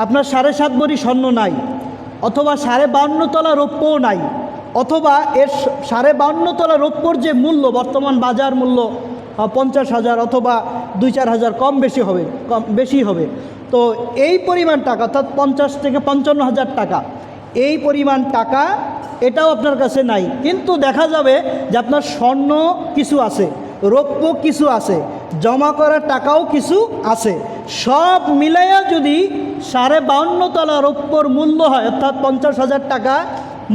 আপনার 7.5 ভরি স্বর্ণ নাই, অথবা 52.5 তলা রৌপ্যও নাই, অথবা এর 52.5 তলা রৌপ্যর যে মূল্য বর্তমান বাজার মূল্য 50,000 অথবা 2-4 হাজার কম বেশি হবে, তো এই পরিমাণ টাকা অর্থাৎ 50 থেকে 55,000 টাকা, এই পরিমাণ টাকা এটাও আপনার কাছে নাই। কিন্তু দেখা যাবে যে আপনার স্বর্ণ কিছু আছে, রৌপ্য কিছু আছে, জমা করার টাকাও কিছু আছে। সব মিলাইয়া যদি 52.5 তলা রৌপ্যর মূল্য হয়, অর্থাৎ 50,000 টাকা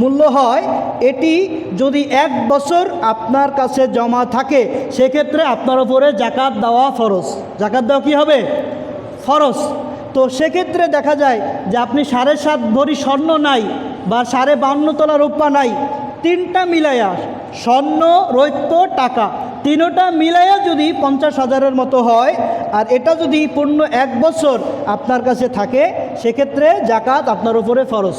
মূল্য হয়, এটি যদি 1 বছর আপনার কাছে জমা থাকে, সেক্ষেত্রে আপনার উপরে জাকাত দেওয়া ফরজ। জাকাত দেওয়া কী হবে? ফরজ। তো সেক্ষেত্রে দেখা যায় যে আপনি 7.5 ভরি স্বর্ণ নাই বা 52.5 তলা রৌপ্য নাই, তিনটা মিলাইয়া স্বর্ণ, রৌপ্য, টাকা তিনোটা মিলাইয়া যদি 50,000-এর মতো হয়, আর এটা যদি পূর্ণ 1 বছর আপনার কাছে থাকে, সেক্ষেত্রে জাকাত আপনার উপরে ফরজ।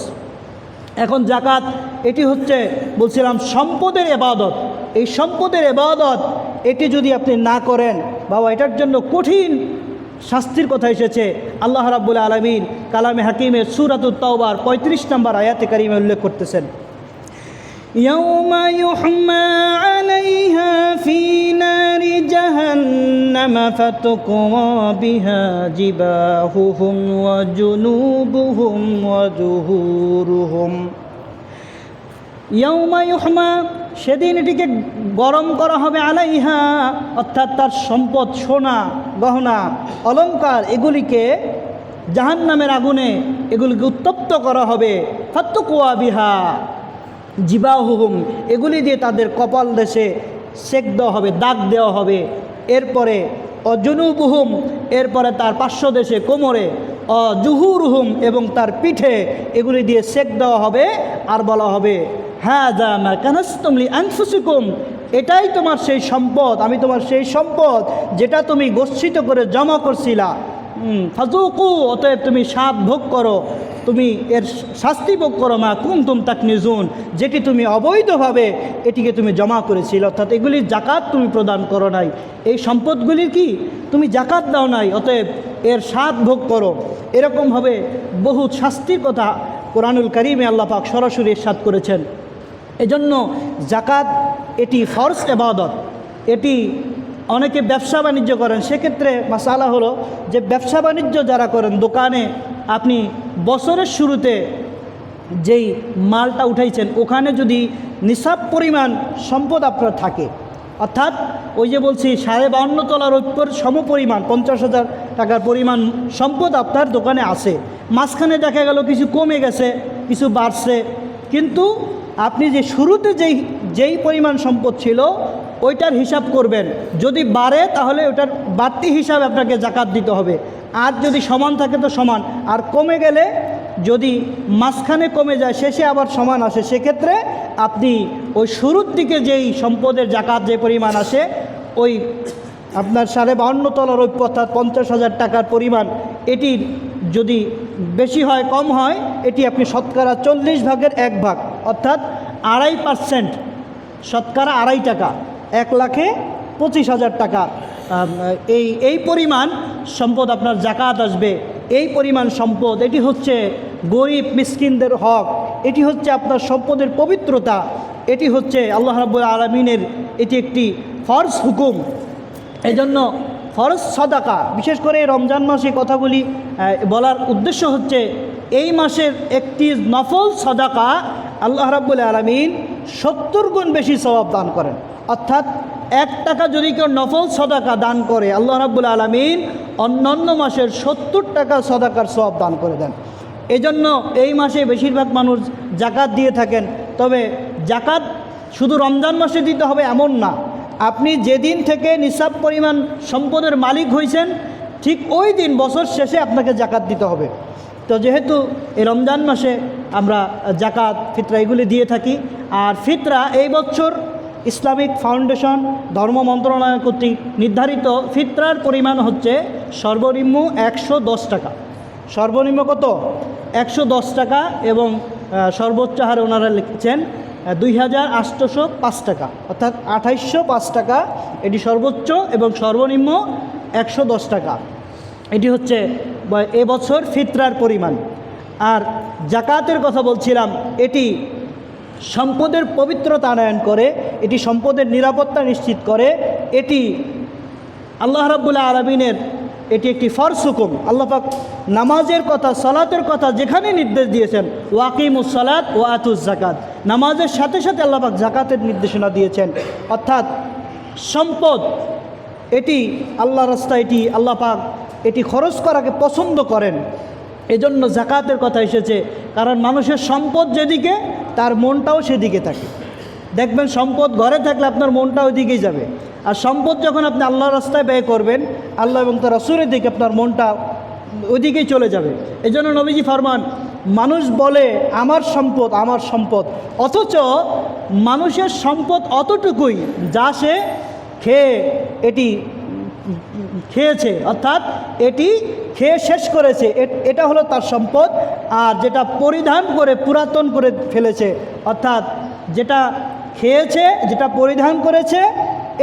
এখন জাকাত এটি হচ্ছে বলছিলাম সম্পদের ইবাদত। এই সম্পদের ইবাদত এটি যদি আপনি না করেন, বাবা, এটার জন্য কঠিন শাস্তির কথা এসেছে। আল্লাহ রাব্বুল আলামিন কালামে হাকিমের সূরাতুত তাওবার 35 নম্বর আয়াতে কারিমে উল্লেখ করতেছেন, ইয়াউমা ইউহমা আলাইহা ফি নারি জাহান্নাম ফাতুকওয়া বিহা জিবাহুহুম ওয়া জুনুবুহুম ওয়া যুহুরুহুম। ইয়াউমা ইউহমা, সেদিন এটিকে গরম করা হবে, আলাইহা অর্থাৎ তার সম্পদ, সোনা, গহনা, অলংকার, এগুলিকে জাহান্নামের আগুনে এগুলিকে উত্তপ্ত করা হবে। ফাতুকওয়া বিহা জিবাহুহুম, এগুলি দিয়ে তাদের কপাল দেশে সেক দেওয়া হবে, দাগ দেওয়া হবে। এরপরে অজুনুবুহুম, এরপরে তার পার্শ্বদেশে, কোমরে, অজুহুরুহুম, এবং তার পিঠে এগুলি দিয়ে সেক দেওয়া হবে। আর বলা হবে, হাযা মা কানাসতুম লিআনফুসিকুম, এটাই তোমার সেই সম্পদ, আমি তোমার সেই সম্পদ যেটা তুমি গচ্ছিত করে জমা করছিলা। ফাযুকু, অতএব তুমি স্বাদ ভোগ করো, তুমি এর শাস্তি ভোগ করো, মা কুনতুম তাকনিজুন, যেটি তুমি অবৈধভাবে এটিকে তুমি জমা করেছিলে, অর্থাৎ এগুলির জাকাত তুমি প্রদান করো নাই, এই সম্পদগুলির কি তুমি জাকাত দাও নাই, অতএব এর স্বাদ ভোগ করো। এরকমভাবে বহু শাস্তির কথা কোরআনুল কারীমে আল্লাহ পাক সরাসরি ইরশাদ করেছেন। এজন্য জাকাত এটি ফরজ ইবাদত। এটি অনেকে ব্যবসা বাণিজ্য করেন, সেক্ষেত্রে মাসালা হলো যে ব্যবসা বাণিজ্য যারা করেন, দোকানে আপনি বছরের শুরুতে যেই মালটা উঠাইছেন, ওখানে যদি নিসাব পরিমাণ সম্পদ আপনার থাকে, অর্থাৎ ওই যে বলছি 52.5 তলা রৌপ্যর সমপরিমাণ 50,000 টাকার পরিমাণ সম্পদ আপনার দোকানে আছে, মাঝখানে দেখা গেল কিছু কমে গেছে, কিছু বাড়ছে, কিন্তু আপনি যে শুরুতে যেই পরিমাণ সম্পদ ছিল ওইটার হিসাব করবেন। যদি বাড়ে তাহলে ওটার বাড়তি হিসাবে আপনাকে জাকাত দিতে হবে, আর যদি সমান থাকে তো সমান, আর কমে গেলে, যদি মাঝখানে কমে যায় শেষে আবার সমান আসে, সেক্ষেত্রে আপনি ওই শুরুর দিকে যেই সম্পদের জাকাত যে পরিমাণ আসে, ওই আপনার 52.5 তলা রৌপ্য অর্থাৎ 50,000 টাকার পরিমাণ, এটির যদি বেশি হয় কম হয়, এটি আপনি শতকরা 40 ভাগের 1 ভাগ অর্থাৎ 2.5%, শতকরা 2.5 টাকা, 1,25,000 টাকা, এই পরিমাণ সম্পদ আপনার জাকাত আসবে। এই পরিমাণ সম্পদ, এটি হচ্ছে গরিব মিসকিনদের হক, এটি হচ্ছে আপনার সম্পদের পবিত্রতা, এটি হচ্ছে আল্লাহ রাব্বুল আলামিনের এটি একটি ফরজ হুকুম। এই জন্য ফরজ সাদাকা, বিশেষ করে রমজান মাসে কথাগুলি বলার উদ্দেশ্য হচ্ছে, এই মাসের একটি নফল সাদাকা আল্লাহ রাব্বুল আলামিন 70 গুণ বেশি সওয়াব দান করেন। অর্থাৎ 1 টাকা যদি কেউ নফল সাদাকা দান করে, আল্লাহ রাব্বুল আলামিন অন্যান্য মাসের 70 টাকা সাদাকার সওয়াব দান করে দেন। এজন্য এই মাসে বেশিরভাগ মানুষ জাকাত দিয়ে থাকেন। তবে জাকাত শুধু রমজান মাসে দিতে হবে এমন না, আপনি যেদিন থেকে নিসাব পরিমাণ সম্পদের মালিক হয়েছেন, ঠিক ওই দিন বছর শেষে আপনাকে জাকাত দিতে হবে। তো যেহেতু এই রমজান মাসে আমরা জাকাত, ফিতরা এগুলি দিয়ে থাকি, আর ফিতরা এই বছর ইসলামিক ফাউন্ডেশন ধর্ম মন্ত্রণালয় কর্তৃক নির্ধারিত ফিতরার পরিমাণ হচ্ছে সর্বনিম্ন 110 টাকা। সর্বনিম্ন কত? 110 টাকা, এবং সর্বোচ্চ হারে ওনারা লিখছেন 2,805 টাকা, অর্থাৎ 2,805 টাকা এটি সর্বোচ্চ, এবং সর্বনিম্ন 110 টাকা। এটি হচ্ছে এবছর ফিতরার পরিমাণ। আর জাকাতের কথা বলছিলাম, এটি সম্পদের পবিত্রতা আনয়ন করে, এটি সম্পদের নিরাপত্তা নিশ্চিত করে, এটি আল্লাহ রাব্বুল আলামিনের এটি একটি ফরজ হুকুম। আল্লাহ পাক নামাজের কথা, সালাতের কথা যেখানে নির্দেশ দিয়েছেন, ওয়াকিমুস সালাত ওয়া আতুজ জাকাত, নামাজের সাথে সাথে আল্লাহ পাক জাকাতের নির্দেশনা দিয়েছেন। অর্থাৎ সম্পদ এটি আল্লাহ রাস্তায়, এটি আল্লাহ পাক এটি খরচ করাকে পছন্দ করেন, এজন্য জাকাতের কথা এসেছে। কারণ মানুষের সম্পদ যেদিকে, তার মনটাও সেদিকে থাকে। দেখবেন সম্পদ ঘরে থাকলে আপনার মনটা ওইদিকেই যাবে, আর সম্পদ যখন আপনি আল্লাহর রাস্তায় ব্যয় করবেন, আল্লাহ এবং তার রাসূলের দিকে, আপনার মনটা ওইদিকেই চলে যাবে। এই জন্য নবীজি ফরমান, মানুষ বলে আমার সম্পদ আমার সম্পদ, অথচ মানুষের সম্পদ অতটুকুই যা সে এটি খেয়েছে, অর্থাৎ এটি খেয়ে শেষ করেছে, এটা হলো তার সম্পদ। আর যেটা পরিধান করে পুরাতন করে ফেলেছে, অর্থাৎ যেটা খেয়েছে, যেটা পরিধান করেছে,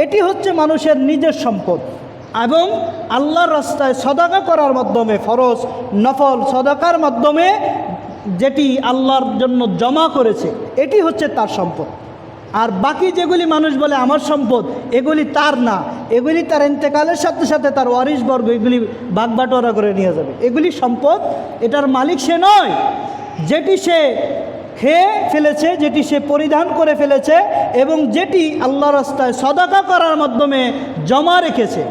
এটি হচ্ছে মানুষের নিজের সম্পদ। এবং আল্লাহর রাস্তায় সদাকা করার মাধ্যমে, ফরজ নফল সদাকার মাধ্যমে যেটি আল্লাহর জন্য জমা করেছে, এটি হচ্ছে তার সম্পদ। আর বাকি যেগুলি মানুষ বলে আমার সম্পদ, এগুলি তার না, এগুলি তার ইন্তেকালের সাথে সাথে তার ওয়ারিশবর্গ এগুলি ভাগবাটোয়ারা করে নিয়ে যাবে। এগুলি সম্পদ, এটার মালিক সে নয়। যেটি সে খেয়ে ফেলেছে, যেটি সে পরিধান করে ফেলেছে, এবং যেটি আল্লাহ রাস্তায় সদাকা করার মাধ্যমে জমা রেখেছে।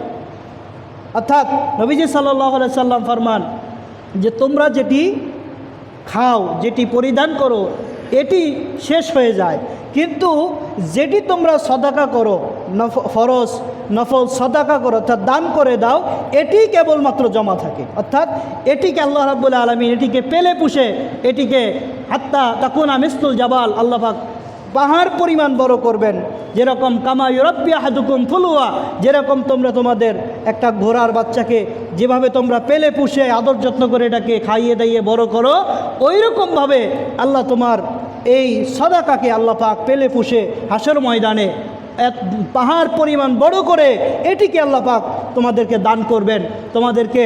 অর্থাৎ নবীজি সাল্লাল্লাহু আলাইহি সাল্লাম ফরমান যে তোমরা যেটি খাও, যেটি পরিধান করো, এটি শেষ হয়ে যায়, কিন্তু যেটি তোমরা সদাকা করো, ফরজ নফল সদাকা করো, অর্থাৎ দান করে দাও, এটি কেবলমাত্র জমা থাকে। অর্থাৎ এটিকে আল্লাহ রাব্বুল আলামিন এটিকে পেলে পুষে, এটিকে হাত্তা তাকুনা মিসলুল জাবাল, আল্লাহ পাক পাহাড় পরিমাণ বড় করবেন। যেরকম কামা ইউরাব্বি আহাদুকুম ফুলুয়া, যেরকম তোমরা তোমাদের একটা ঘোড়ার বাচ্চাকে যেভাবে তোমরা পেলে পুষে আদর যত্ন করে এটাকে খাইয়ে দাইয়ে বড় করো, ওই রকমভাবে আল্লাহ তোমার এই সদাকাকে আল্লাহ পাক পেলে পুষে হাসর ময়দানে পাহাড় পরিমাণ বড় করে এটিকে আল্লাহ পাক তোমাদেরকে দান করবেন। তোমাদেরকে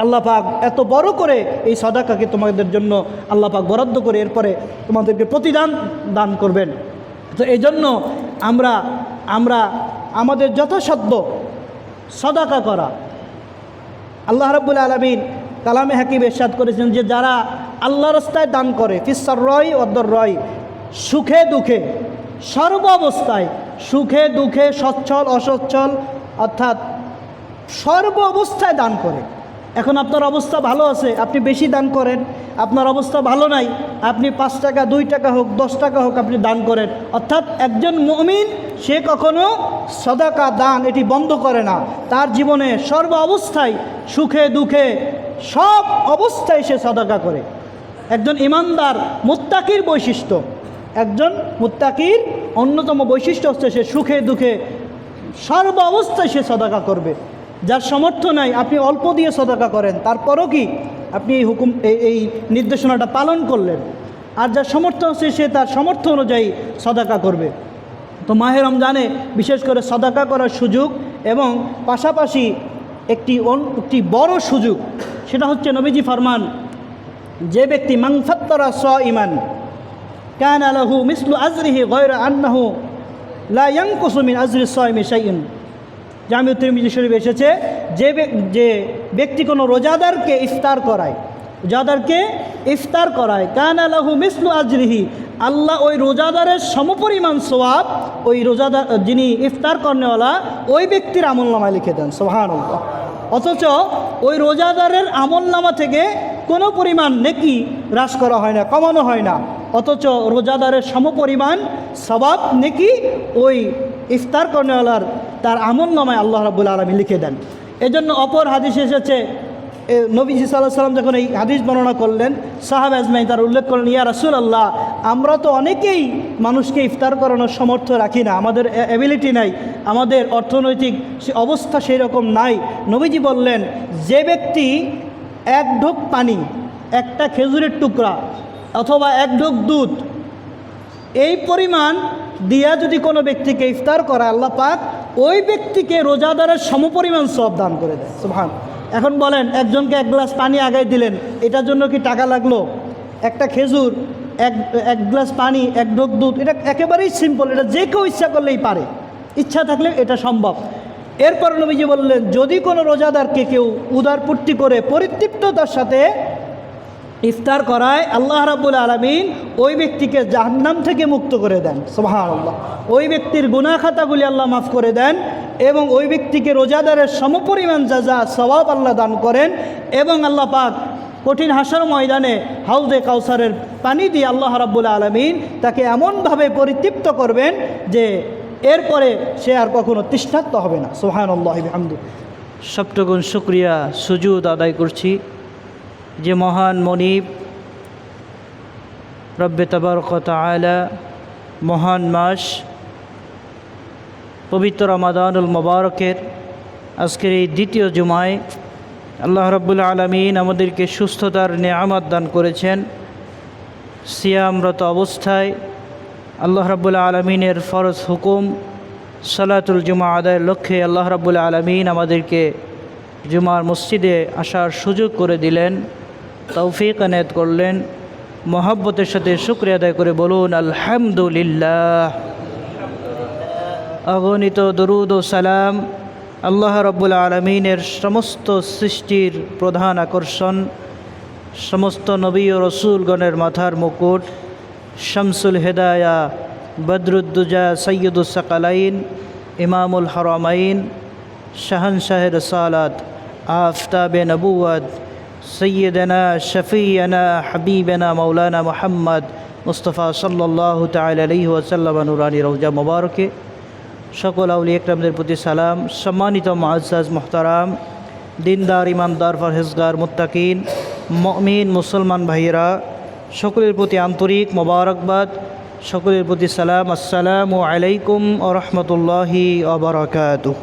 আল্লাহ পাক এত বড় করে এই সদাকাকে তোমাদের জন্য আল্লাহ পাক বরাদ্দ করে এরপরে তোমাদেরকে প্রতিদান দান করবেন। তো এই জন্য আমরা আমাদের যথাসাধ্য সদাকা করা। আল্লাহ রাব্বুল আলামিন কালামে হাকিম ইরশাদ করেছেন যে যারা আল্লাহ রাস্তায় দান করে, ফিসসাররাই ওয়াদ-দাররাই, সুখে দুঃখে, সর্ব অবস্থায়, সুখে দুঃখে, সচ্ছল অসচ্ছল, অর্থাৎ সর্ব অবস্থায় দান করে। এখন আপনার অবস্থা ভালো আছে, আপনি বেশি দান করেন। আপনার অবস্থা ভালো নাই, আপনি 5 টাকা 2 টাকা হোক 10 টাকা হোক আপনি দান করেন। অর্থাৎ একজন মুমিন সে কখনো সদাকা দান এটি বন্ধ করে না। তার জীবনে সর্ব অবস্থায়, সুখে দুঃখে, সব অবস্থায় সে সদাকা করে। একজন ইমানদার মুত্তাকির বৈশিষ্ট্য, একজন মুত্তাকির অন্যতম বৈশিষ্ট্য হচ্ছে সে সুখে দুঃখে সর্ব অবস্থায় সে সদাকা করবে। যার সামর্থ্য নাই, আপনি অল্প দিয়ে সদাকা করেন, তারপরও কি আপনি এই হুকুম এই নির্দেশনাটা পালন করলেন। আর যার সামর্থ্য আছে সে তার সামর্থ্য অনুযায়ী সদাকা করবে। তো মাহে রমজানে বিশেষ করে সদাকা করার সুযোগ, এবং পাশাপাশি একটি বড় সুযোগ, সেটা হচ্ছে নবীজি ফরমান যে ব্যক্তি মান ফাত্তারা সাইমান কানা লাহু মিসলু আজরিহি গায়রা আন্নাহু লা ইয়ানকুসু মিন আজরি সাইমি শাইউন। জামি তিরমিজি শরীফে এসেছে যে ব্যক্তি কোনো রোজাদারকে ইফতার করায় কানা লাহু মিসলু আজরিহি, আল্লাহ ওই রোজাদারের সমপরিমাণ সওয়াব ওই রোজাদার যিনি ইফতার করনেওয়ালা ওই ব্যক্তির আমলনামায় লিখে দেন। সুবহানাল্লাহ। অথচ ওই রোজাদারের আমলনামা থেকে কোনো পরিমাণ নেকি হ্রাস করা হয় না, কমানো হয় না, অথচ রোজাদারের সমপরিমাণ সওয়াব নেকি ওই ইফতার করনেওয়ালার তার আমলনামায় আল্লাহ রাব্বুল আলামিন লিখে দেন। এজন্য অপর হাদিস এসেছে, নবী সাল্লাল্লাহু আলাইহি ওয়াসাল্লাম যখন এই হাদিস বর্ণনা করলেন, সাহাবা আজমাইন তার উল্লেখ করলেন, ইয়া রাসূলুল্লাহ, আমরা তো অনেকেই মানুষকে ইফতার করানোর সামর্থ্য রাখি না, আমাদের অ্যাবিলিটি নাই, আমাদের অর্থনৈতিক অবস্থা সেই রকম নাই। নবীজি বললেন, যে ব্যক্তি 1 ঢোক পানি, একটা খেজুরের টুকরা অথবা 1 ঢোক দুধ, এই পরিমাণ দিয়া যদি কোনো ব্যক্তিকে ইফতার করা, আল্লাহ পাক ওই ব্যক্তিকে রোজাদারের সমপরিমাণ সওয়াব দান করে দেয়। সুবহান। এখন বলেন, একজনকে 1 গ্লাস পানি আগায় দিলেন, এটার জন্য কি টাকা লাগলো? একটা খেজুর, এক গ্লাস পানি, 1 ঢোক দুধ, এটা একেবারেই সিম্পল, এটা যে কেউ ইচ্ছা করলেই পারে, ইচ্ছা থাকলে এটা সম্ভব। এরপর নবীজি বললেন, যদি কোনো রোজাদারকে কেউ উদারপূর্তি করে পরিতৃপ্ততার সাথে ইফতার করায়, আল্লাহ রাব্বুল আলামিন ওই ব্যক্তিকে জাহান্নাম থেকে মুক্ত করে দেন। সুবহানাল্লাহ। ওই ব্যক্তির গুনাহ খাতাগুলি আল্লাহ মাফ করে দেন এবং ওই ব্যক্তিকে রোজাদারের সমপরিমাণ যাজা সওয়াব আল্লাহ দান করেন এবং আল্লাহ পাক কঠিন হাসর ময়দানে হাউজে কাউসারের পানি দিয়ে আল্লাহ রাব্বুল আলামিন তাকে এমনভাবে পরিতৃপ্ত করবেন যে এরপরে সে আর কখনো তৃষ্ণার্ত হবে না। সুবহানাল্লাহি বিহামদি। সপ্তগুণ শুকরিয়া সুজুদ আদায় করছি যে মহান মনিব রব্বে তাবারক ওয়া তাআলা মহান মাস পবিত্র রমাদানুল মুবারকের আজকের এই দ্বিতীয় জুমায় আল্লাহ রাব্বুল আলামিন আমাদেরকে সুস্থতার নেয়ামত দান করেছেন। সিয়ামরত অবস্থায় আল্লাহ রাব্বুল আলামিনের ফরজ হুকুম সালাতুল জুমা আদায়ের লক্ষ্যে আল্লাহ রাব্বুল আলামিন আমাদেরকে জুমার মসজিদে আসার সুযোগ করে দিলেন, তৌফিক এনায়েত করলেন। মহব্বতের সাথে শুকরিয়া আদায় করে বলুন আলহামদুলিল্লাহ। অগণিত দরুদ ও সালাম আল্লাহ রাব্বুল আলামিনের সমস্ত সৃষ্টির প্রধান আকর্ষণ, সমস্ত নবী ও রসুলগণের মাথার মুকুট, শামসুল হেদায়া বদরুদ্দুজা সৈয়দুস সাকালাইন ইমামুল হারামাইন শাহনশাহ রসালাত আফতাবে নবুয়ত সৈয়দনা শফিয়না হাবিবনা মৌলানা মুহাম্মদ মুস্তফা সাল্লাল্লাহু তাআলা আলাইহি ওয়াসাল্লাম নুরানি রওজা মুবারকে সকল আউলিয়া ইকরামদের প্রতি সালাম। সম্মানিত মুআজ্জাজ মুহতারাম দিনদার ইমানদার পরহেজগার মুত্তাকিন মুমিন মুসলমান ভাইয়েরা, সকলের প্রতি আন্তরিক মোবারকবাদ, সকলের প্রতি সালাম। আসসালামু আলাইকুম ওয়া রাহমাতুল্লাহি ওয়া বারাকাতুহু।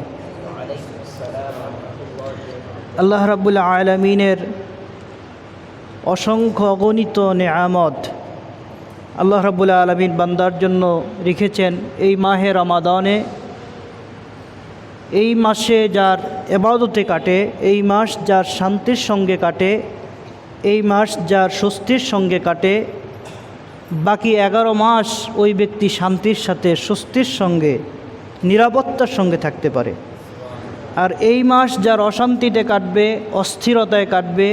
আল্লাহ রাব্বুল আলামিনের অসংখ্য অগণিত নেয়ামত আল্লাহ রাব্বুল আলামিন বান্দার জন্য রেখেছেন এই মাহে রমাদানে। এই মাসে যার ইবাদতে কাটে, এই মাস যার শান্তির সঙ্গে কাটে, এই মাস যার স্বস্তির সঙ্গে কাটে, বাকি 11 মাস ওই ব্যক্তি শান্তির সাথে স্বস্তির সঙ্গে নিরাপত্তার সঙ্গে থাকতে পারে। আর এই মাস যার অশান্তিতে কাটবে, অস্থিরতায় কাটবে,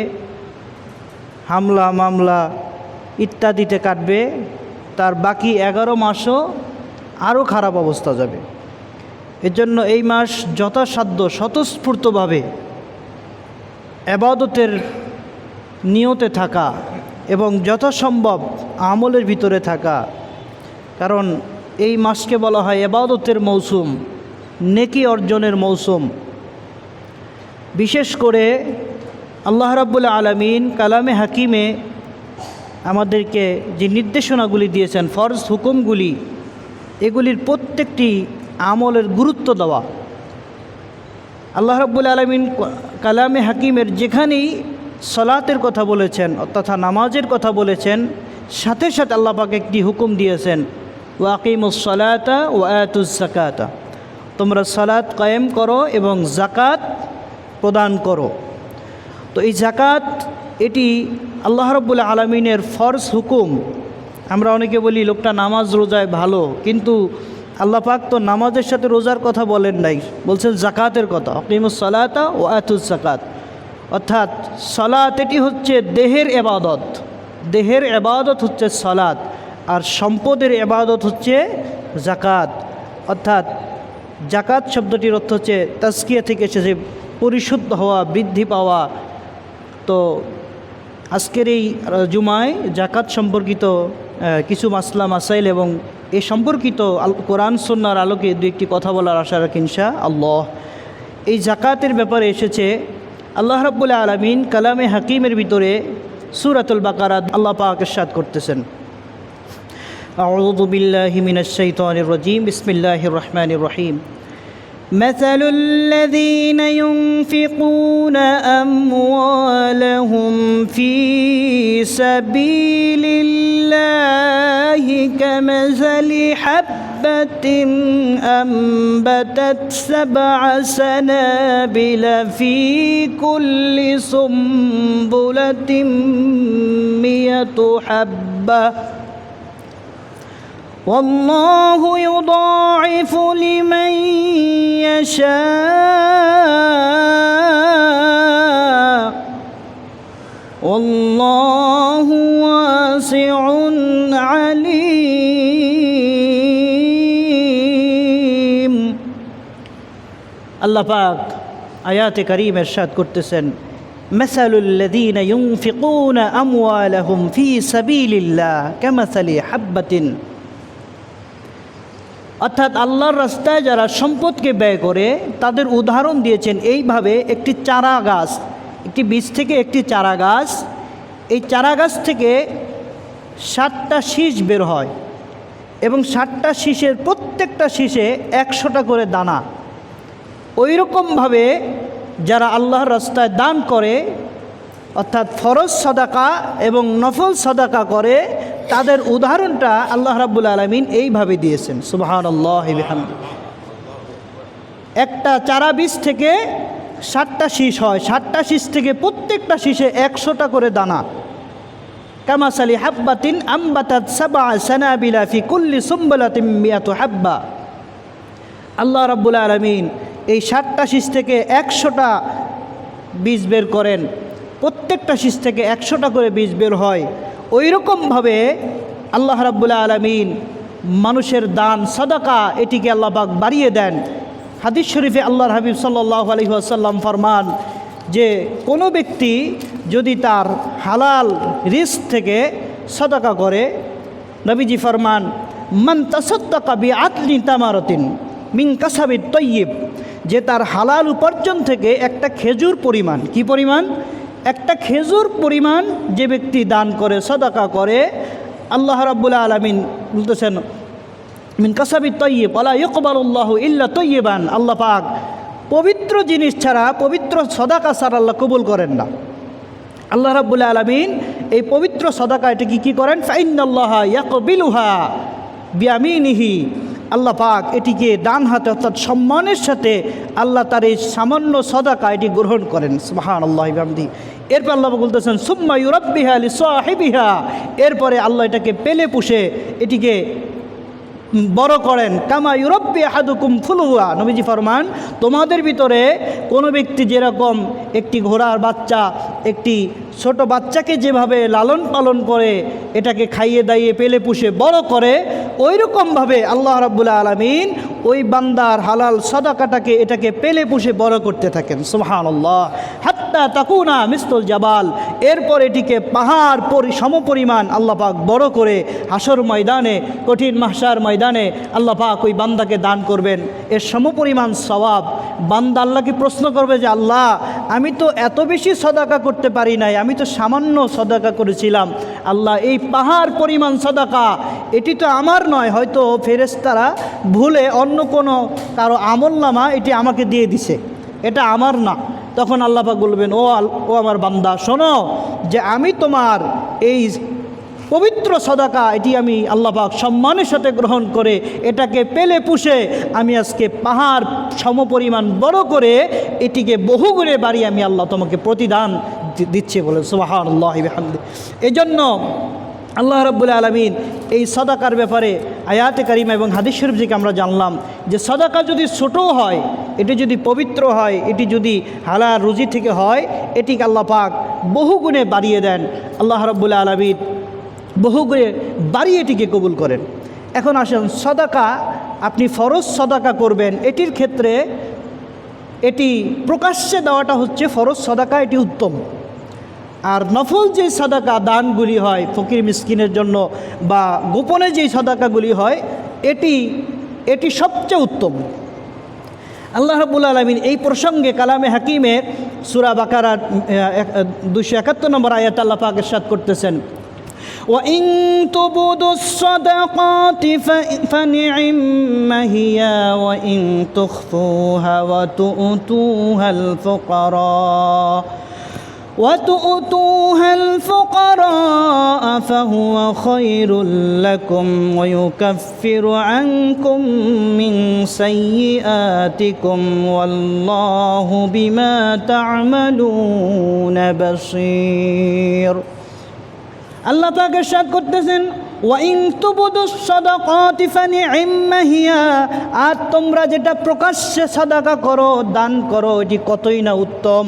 হামলা মামলা ইত্যাদিতে কাটবে, তার বাকি 11 মাসও আরও খারাপ অবস্থা যাবে। এজন্য এই মাস যথাসাধ্য স্বতঃস্ফূর্তভাবে ইবাদতের নিয়তে থাকা এবং যথাসম্ভব আমলের ভিতরে থাকা, কারণ এই মাসকে বলা হয় ইবাদতের মৌসুম, নেকি অর্জনের মৌসুম। বিশেষ করে আল্লাহ রাব্বুল আলামিন কালামে হাকিমে আমাদেরকে যে নির্দেশনাগুলি দিয়েছেন, ফরজ হুকুমগুলি, এগুলির প্রত্যেকটি আমলের গুরুত্ব দেওয়া। আল্লাহ রাব্বুল আলামিন কালামে হাকিমের যেখানেই সলাতের কথা বলেছেন তথা নামাজের কথা বলেছেন, সাথে সাথে আল্লাহ পাক একটি হুকুম দিয়েছেন, ওয়াকিমুস সালাতা ওয়া আতুজ যাকাতা, তোমরা সালাত কায়েম করো এবং যাকাত প্রদান করো। তো এই যাকাত এটি আল্লাহ রাব্বুল আলামিনের ফরজ হুকুম। আমরা অনেকে বলি লোকটা নামাজ রোজায় ভালো, কিন্তু আল্লাহ পাক তো নামাজের সাথে রোজার কথা বলেন নাই, বলছেন যাকাতের কথা, ওয়াকিমুস সালাতা ওয়া আতুজ যাকাত। অর্থাৎ সালাত এটি হচ্ছে দেহের ইবাদত, দেহের ইবাদত হচ্ছে সালাত, আর সম্পদের ইবাদত হচ্ছে যাকাত। অর্থাৎ যাকাত শব্দটির অর্থ হচ্ছে তাজকিয়া থেকে এসেছে পরিশুদ্ধ হওয়া, বৃদ্ধি পাওয়া। তো আজকের এই জুমায় যাকাত সম্পর্কিত কিছু মাসলা মাসাইল এবং এ সম্পর্কিত কোরআন সুন্নাহর আলোকে দু একটি কথা বলার আশা রাখি ইনশাআল্লাহ। এই যাকাতের ব্যাপারে এসেছে আল্লাহ রাব্বুল আলামিন কালামে হাকিমের ভিতরে সূরাতুল বাকারা আল্লাহ পাক ইরশাদ করতেছেন, আউযু বিল্লাহি মিনাশ শাইতানির রাজীম, বিসমিল্লাহির রহমানির রহিম। مثل الذين ينفقون أموالهم في سبيل الله كمثل حبة حبة أنبتت 7 سنابل في كل سنبلة 100 حبة والله يضاعف لمن يشاء والله واسع عليم আল্লাহ পাক আয়াতে কারীম ইরশাদ করতেছেন মাসালুল লাযীনা ইউনফিকুনা আমওয়ালাহুম ফী সাবিলিল্লাহ কামাসালি হাব্বাতিন, অর্থাৎ আল্লাহর রাস্তায় যারা সম্পদকে ব্যয় করে তাদের উদাহরণ দিয়েছেন এইভাবে, একটি চারা গাছ, একটি বীজ থেকে একটি চারা গাছ, এই চারা গাছ থেকে 7টা শীষ বের হয় এবং 7টা শীষের প্রত্যেকটা শীষে 100টা করে দানা। ওই রকমভাবে যারা আল্লাহর রাস্তায় দান করে, অর্থাৎ ফরজ সাদাকা এবং নফল সাদাকা করে, তাদের উদাহরণটা আল্লাহ রাব্বুল আলামিন এইভাবে দিয়েছেন। সুবহানাল্লাহি বিহামদি। একটা চারা বীজ থেকে 7টা শীষ হয়, 7টা শীষ থেকে প্রত্যেকটা শীষে 100টা করে দানা। কামাসালি হাব্বাতিন আম্বাতাত 7 সানাবিলা ফি কুল্লি সুম্বুলাতিন 100 হাব্বা। আল্লাহ রাব্বুল আলামিন এই 7টা শীষ থেকে 100টা বীজ বের করেন, প্রত্যেকটা শীষ থেকে 100টা করে বীজ বের হয়। ওই রকমভাবে আল্লাহ রাব্বুল আলামিন মানুষের দান সাদাকা এটিকে আল্লাহ পাক বাড়িয়ে দেন। হাদিস শরীফে আল্লাহর হাবিব সাল্লাল্লাহু আলাইহি ওয়াসাল্লাম ফরমান যে কোনো ব্যক্তি যদি তার হালাল রিস্ক থেকে সাদাকা করে, নবীজি ফরমান মান তাসাদ্দাকা বিআদলি তামারাতিন মিন কাসাবিত তাইয়্যিব, যে তার হালাল উপার্জন থেকে একটা খেজুর পরিমাণ, কি পরিমাণ? একটা খেজুর পরিমাণ যে ব্যক্তি দান করে, সাদাকা করে, আল্লাহ রাব্বুল আলামিন বলতেছেন মিন কাসাবিত তাইয়্যিব ওয়ালা ইয়াকবালুল্লাহু ইল্লা তাইয়্যিবান, আল্লাহ পাক পবিত্র জিনিস ছাড়া, পবিত্র সাদাকা ছাড়া আল্লাহ কবুল করেন না। আল্লাহ রাব্বুল আলামিন এই পবিত্র সাদাকা এটাকে কী করেন? ফাইন্নাল্লাহা ইয়াকবিলুহা বিয়ামিনিহি, আল্লাহ পাক এটিকে ডান হাতে অর্থাৎ সম্মানের সাথে আল্লাহ তার এই সামান্য সাদাকা এটি গ্রহণ করেন। সুবহানাল্লাহি বিহামদি। এরপর আল্লাহ বলতেছেন সুম্মা ইউরাব্বিহা লিসাহিবিহা, এরপরে আল্লাহ এটাকে পেলে পুষে এটিকে বড় করেন। কামা ইউরাব্বি আহাদুকুম ফুলুয়া, নবীজি ফরমান তোমাদের ভিতরে কোনো ব্যক্তি যেরকম একটি ঘোড়ার বাচ্চা, একটি ছোট বাচ্চাকে যেভাবে লালন পালন করে, এটাকে খাইয়ে দাইয়ে পেলে পুষে বড় করে, ওই রকমভাবে আল্লাহ রাব্বুল আলামিন ওই বান্দার হালাল সাদাকাটাকে এটাকে পেলে পুষে বড় করতে থাকেন। সুবহানাল্লাহ। হাত্তা তাকুনা মিসলুল জাবাল, এরপর এটিকে পাহাড় সমপরিমাণ আল্লাহ পাক বড় করে হাসর ময়দানে, কঠিন মাহশার ময়দানে আল্লাহ পাক ওই বান্দাকে দান করবেন। এর সমপরিমাণ সওয়াব। বান্দা আল্লাহকে প্রশ্ন করবে যে আল্লাহ, আমি তো এত বেশি সাদাকা করতে পারি নাই, আমি তো সামান্য সাদাকা করেছিলাম। আল্লাহ এই পাহাড় পরিমাণ সাদাকা এটি তো আমার নয়, হয়তো ফেরেশতারা ভুলে অন্য কোনো কারো আমলনামা এটি আমাকে দিয়ে দিছে, এটা আমার না। তখন আল্লাহ পাক বলবেন ও আমার বান্দা, শোনো যে আমি তোমার এই পবিত্র সাদাকা এটি আমি আল্লাহ পাক সম্মানের সাথে গ্রহণ করে এটাকে পেলে পুষে আমি আজকে পাহাড় সমপরিমাণ বড় করে এটিকে বহুগুণে বাড়ি আমি আল্লাহ তোমাকে প্রতিদান দিচ্ছে বলে। সুবহানাল্লাহি বিহামদি। এই জন্য আল্লাহ রাব্বুল আলামিন এই সাদাকার ব্যাপারে আয়াতে কারিমা এবং হাদিস শরীফ থেকে আমরা জানলাম যে সাদাকা যদি ছোটও হয়, এটি যদি পবিত্র হয়, এটি যদি হালাল রুজি থেকে হয়, এটিকে আল্লাহ পাক বহুগুণে বাড়িয়ে দেন। আল্লাহ রাব্বুল আলামিন বহুগুণে বাড়িয়ে এটিকে কবুল করেন। এখন আসেন, সাদাকা আপনি ফরজ সাদাকা করবেন, এটির ক্ষেত্রে এটি প্রকাশ্যে দেওয়াটা হচ্ছে ফরজ সাদাকা, এটি উত্তম। আর নফল যে সাদাকা দানগুলি হয় ফকির মিসকিনের জন্য বা গোপনে যেই সাদাকাগুলি হয় এটি সবচেয়ে উত্তম। আল্লাহ রাব্বুল আলামিন এই প্রসঙ্গে কালামে হাকিমে সূরা বাকারা 271 নম্বর আয়াত আল্লাহ পাক ইরশাদ করতেছেন, وَإِن تُبْدُوا الصَّدَقَاتِ فَنِعِمَّا هِيَ وَإِن تُخْفُوهَا وَتُؤْتُوهَا الْفُقَرَاءَ فهو خير لكم ويكفر عنكم من سيئاتكم والله بما تعملون بصير আল্লাহ পাক ইরশাদ করতেছেন ওয়াইন তুবদুস সাদাকাতি ফানি'ম্মা হিয়া, আর তোমরা যেটা প্রকাশ্যে সাদাকা করো, দান করো, এটি কতই না উত্তম।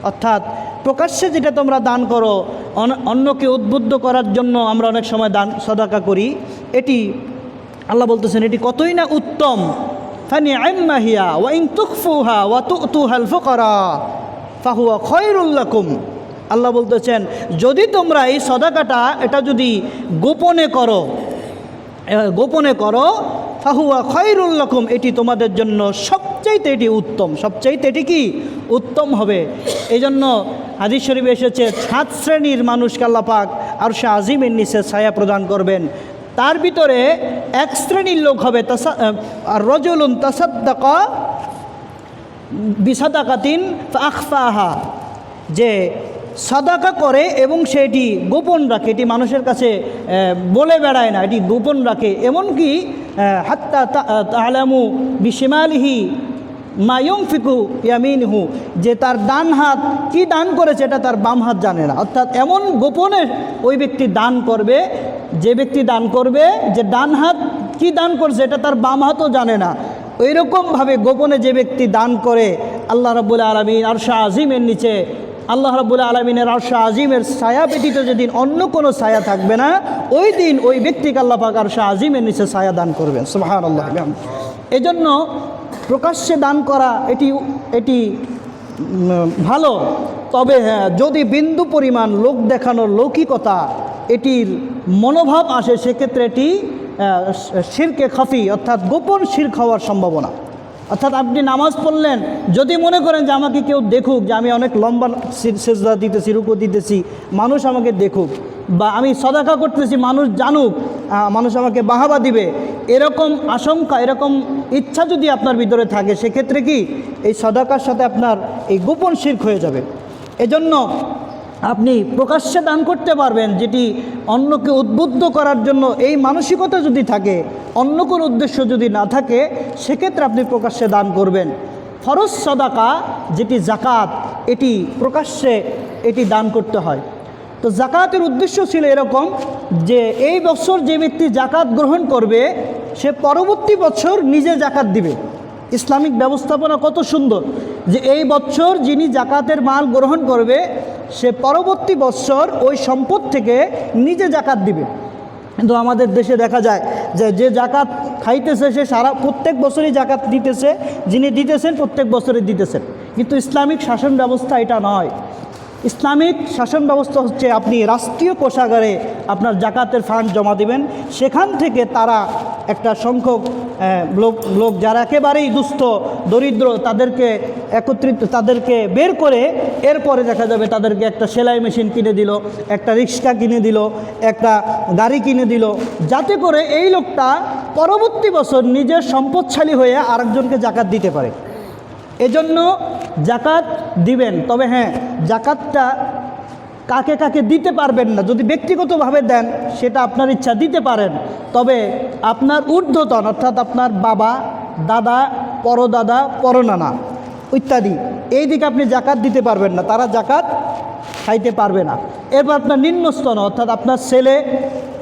অর্থাৎ প্রকাশ্যে যেটা তোমরা দান করো, অন্যকে উদ্বুদ্ধ করার জন্য আমরা অনেক সময় দান সাদাকা করি, এটি আল্লাহ বলতেছেন এটি কতই না উত্তম। ফানি'ম্মা হিয়া ওয়াইন তুখফুহা ওয়া তু'তুহাল ফুকারা ফাহুয়া খায়রুল লাকুম। আল্লাহ বলতেছেন যদি তোমরা এই সদাকাটা এটা যদি গোপনে করো ফাহুয়া খায়রুল লাকুম, এটি তোমাদের জন্য সবচাইতে এটি উত্তম, সবচাইতে এটি কি উত্তম হবে। এই জন্য হাদিস শরীফে এসেছে 7 শ্রেণীর মানুষকে আল্লাহ পাক আরশে আজিমের নিচে ছায়া প্রদান করবেন। তার ভিতরে এক শ্রেণীর লোক হবে রাজুলুন তাসাদ্দাকা বিসাদাকাতিন ফাআখফাহা, যে সাদাকা করে এবং সেটি গোপন রাখে, এটি মানুষের কাছে বলে বেড়ায় না, এটি গোপন রাখে। এমনকি হাত্তা তা'লামু বিশিমালিহি মা ইউনফিকু ইয়ামিনহু, যে তার ডান হাত কি দান করেছে এটা তার বাম হাত জানে না। অর্থাৎ এমন গোপনে ওই ব্যক্তি দান করবে, যে ব্যক্তি দান করবে যে ডান হাত কি দান করছে এটা তার বাম হাতও জানে না। ওইরকমভাবে গোপনে যে ব্যক্তি দান করে আল্লাহ রাব্বুল আলামিন আরশে আজিমের নিচে, আল্লাহ রাব্বুল আলামিনের আরশে আজিমের ছায়া ব্যতীত যেদিন অন্য কোনো ছায়া থাকবে না, ওই দিন ওই ব্যক্তিকে আল্লাহ পাক আরশে আজিমের নিচে ছায়া দান করবেন। সুবহানাল্লাহ। এজন্য প্রকাশ্যে দান করা এটি ভালো, তবে হ্যাঁ যদি বিন্দু পরিমাণ লোক দেখানোর লৌকিকতা এটির মনোভাব আসে, সেক্ষেত্রে এটি শিরকে খাফি অর্থাৎ গোপন শিরক হওয়ার সম্ভাবনা। অর্থাৎ আপনি নামাজ পড়লেন, যদি মনে করেন যে আমাকে কেউ দেখুক যে আমি অনেক লম্বা সেজদা দিতেছি, রুকু দিতেছি, মানুষ আমাকে দেখুক, বা আমি সাদাকা করতেছি মানুষ জানুক, মানুষ আমাকে বাহাবা দিবে, এরকম আশঙ্কা, এরকম ইচ্ছা যদি আপনার ভিতরে থাকে, সেক্ষেত্রে কি এই সাদাকার সাথে আপনার এই গোপন শিরক হয়ে যাবে। এজন্য আপনি প্রকাশ্যে দান করতে পারবেন, যেটি অন্যকে উদ্বুদ্ধ করার জন্য এই মানসিকতা যদি থাকে, অন্য কোনো উদ্দেশ্য যদি না থাকে, সেক্ষেত্রে আপনি প্রকাশ্যে দান করবেন। ফরজ সাদাকা যেটি জাকাত, এটি প্রকাশ্যে এটি দান করতে হয়। তো জাকাতের উদ্দেশ্য ছিল এরকম যে এই বছর যে ব্যক্তি জাকাত গ্রহণ করবে সে পরবর্তী বছর নিজে জাকাত দিবে। ইসলামিক ব্যবস্থাপনা কত সুন্দর যে এই বছর যিনি জাকাতের মাল গ্রহণ করবে সে পরবর্তী বছর ওই সম্পদ থেকে নিজে জাকাত দিবে। কিন্তু আমাদের দেশে দেখা যায় যে জাকাত খাইতেছে সে প্রত্যেক বছরই জাকাত দিতেছে, যিনি দিতেছেন প্রত্যেক বছরই দিতেছেন। কিন্তু ইসলামিক শাসন ব্যবস্থা এটা নয়। ইসলামিক শাসন ব্যবস্থা হচ্ছে আপনি রাষ্ট্রীয় কোষাগারে আপনার জাকাতের ফান্ড জমা দিবেন, সেখান থেকে তারা একটা সংখ্যক লোক যারা একেবারেই দুস্থ দরিদ্র তাদেরকে বের করে এরপরে দেখা যাবে তাদেরকে একটা সেলাই মেশিন কিনে দিল, একটা রিক্সা কিনে দিল, একটা গাড়ি কিনে দিল, যাতে করে এই লোকটা পরবর্তী বছর নিজের সম্পদশালী হয়ে আরেকজনকে জাকাত দিতে পারে। এজন্য জাকাত দিবেন, তবে হ্যাঁ জাকাতটা কাকে কাকে দিতে পারবেন না। যদি ব্যক্তিগতভাবে দেন সেটা আপনার ইচ্ছা দিতে পারেন, তবে আপনার ঊর্ধ্বতন অর্থাৎ আপনার বাবা, দাদা, পরদাদা, পরনানা ইত্যাদি এই দিকে আপনি জাকাত দিতে পারবেন না, তারা জাকাত খাইতে পারবে না। এরপর আপনার নিম্নস্তন অর্থাৎ আপনার ছেলে,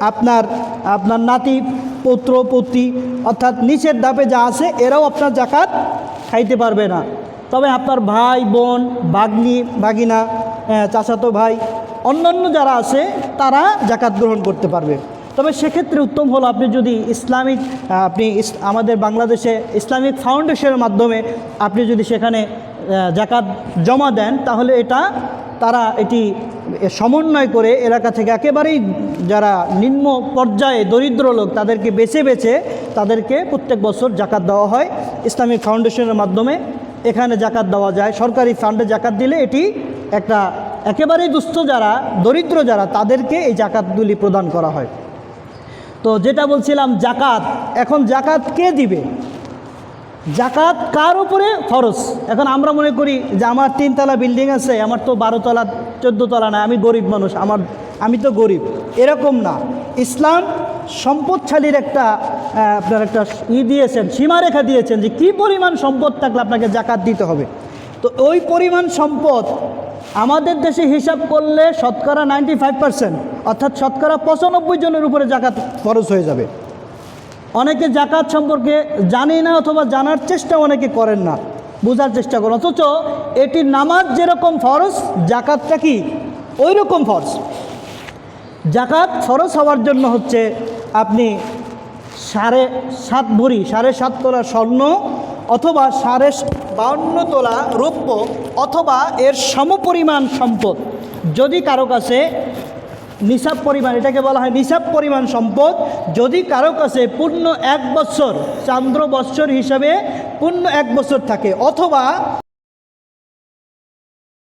আপনার নাতি, পুত্র, পুত্রী অর্থাৎ নিচের ধাপে যা আছে এরাও আপনার জাকাত খাইতে পারবে না। তবে আপনার ভাই, বোন, ভাগ্নি, ভাগিনা, চাচাতো ভাই, অন্যান্য যারা আছে তারা জাকাত গ্রহণ করতে পারবে। তবে সেক্ষেত্রে উত্তম হলো আপনি যদি আমাদের বাংলাদেশে ইসলামিক ফাউন্ডেশনের মাধ্যমে আপনি যদি সেখানে জাকাত জমা দেন, তাহলে তারা এটি সমন্বয় করে এলাকা থেকে একেবারেই যারা নিম্ন পর্যায়ে দরিদ্র লোক তাদেরকে বেছে বেছে তাদেরকে প্রত্যেক বছর জাকাত দেওয়া হয়। ইসলামিক ফাউন্ডেশনের মাধ্যমে এখানে জাকাত দেওয়া যায়। সরকারি ফান্ডে জাকাত দিলে এটি একটা একেবারেই দুস্থ যারা, দরিদ্র যারা, তাদেরকে এই জাকাতগুলি প্রদান করা হয়। তো যেটা বলছিলাম জাকাত, এখন জাকাত কে দিবে? জাকাত কার উপরে ফরজ? এখন আমরা মনে করি যে আমার 3 তলা বিল্ডিং আছে, আমার তো 12 তলা 14 তলা না, আমি গরিব মানুষ, আমার আমি তো গরিব, এরকম না। ইসলাম সম্পদশালীর একটা আপনার একটা দিয়েছেন, সীমারেখা দিয়েছেন যে কী পরিমাণ সম্পদ থাকলে আপনাকে জাকাত দিতে হবে। তো ওই পরিমাণ সম্পদ আমাদের দেশে হিসাব করলে শতকরা 95%, অর্থাৎ শতকরা 95 জনের উপরে জাকাত ফরজ হয়ে যাবে। অনেকে জাকাত সম্পর্কে জানে না অথবা জানার চেষ্টা অনেকে করেন না, বোঝার চেষ্টা করেন, অথচ এটি নামাজ যেরকম ফরজ জাকাতটা কি ওই রকম ফরজ। জাকাত ফরজ হওয়ার জন্য হচ্ছে আপনি 7.5 ভরি 7.5 তোলা স্বর্ণ অথবা 52 তোলা রৌপ্য অথবা এর সমপরিমাণ সম্পদ, যদি কারো কাছে নিসাব পরিমাণ, এটাকে বলা হয় নিসাব পরিমাণ সম্পদ, যদি কারো কাছে পূর্ণ 1 বছর চান্দ্র বৎসর হিসাবে পূর্ণ 1 বছর থাকে, অথবা